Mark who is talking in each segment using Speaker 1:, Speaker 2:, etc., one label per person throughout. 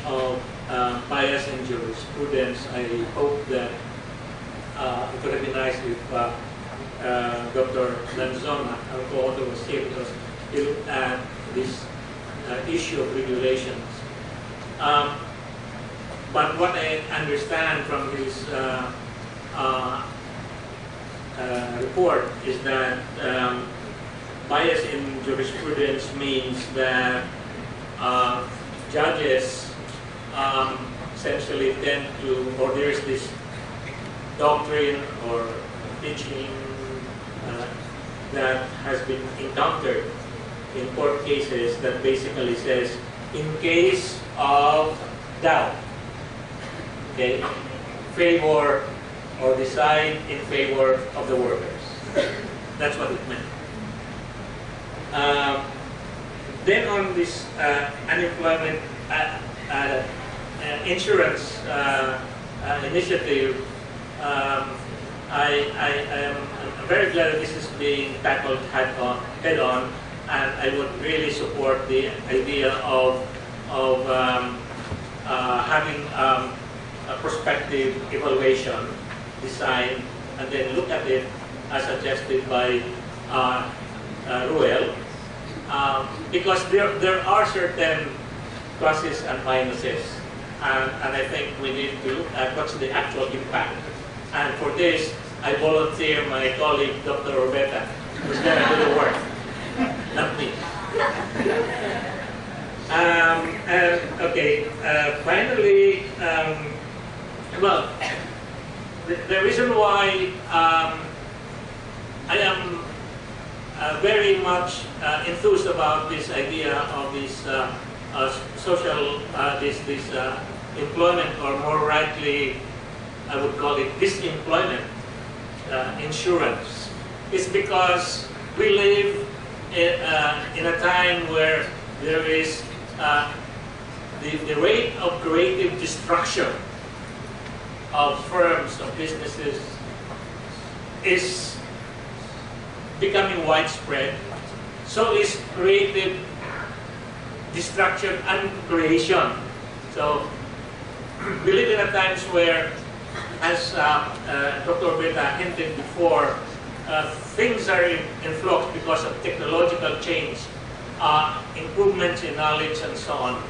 Speaker 1: of bias in jurisprudence, I hope that it would have been nice if Dr. Lanzona, our co-author, was here because he looked at this issue of regulations. But what I understand from his report is that bias in jurisprudence means that judges essentially tend to, or there's this doctrine or teaching that has been encountered in court cases that basically says, in case of doubt, okay, favor or decide in favor of the workers. That's what it meant. Then on this unemployment insurance initiative, I'm very glad that this is being tackled head on, and I would really support the idea of having a prospective evaluation design and then look at it as suggested by Ruel, because there are certain pluses and minuses, and I think we need to look at what's the actual impact. And for this, I volunteer my colleague, Dr. Orbeta, who's going to do the work, not me. Finally, well, the reason why I am very much enthused about this idea of this social, this employment, or more rightly, I would call it disemployment insurance, is because we live in a time where there is the rate of creative destruction of firms, of businesses, is becoming widespread. So is creative destruction and creation. So we live in a times where, as Dr. Orbeta hinted before, things are in flux because of technological change, improvements in knowledge, and so on.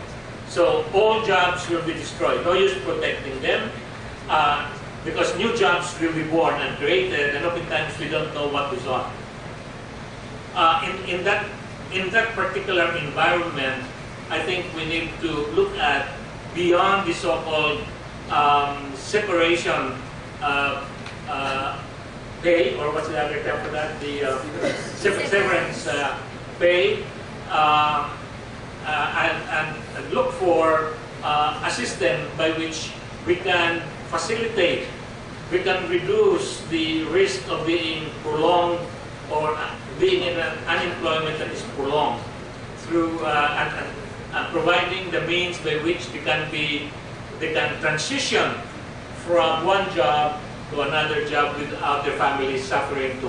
Speaker 1: So all jobs will be destroyed. No use protecting them, because new jobs will be born and created, and oftentimes we don't know what is on. In that particular environment, I think we need to look at beyond the so-called separation pay, or what's the other term for that? The severance pay, and look for a system by which we can facilitate, we can reduce the risk of being prolonged or being in an unemployment that is prolonged through providing the means by which they can transition from one job to another job without their families suffering too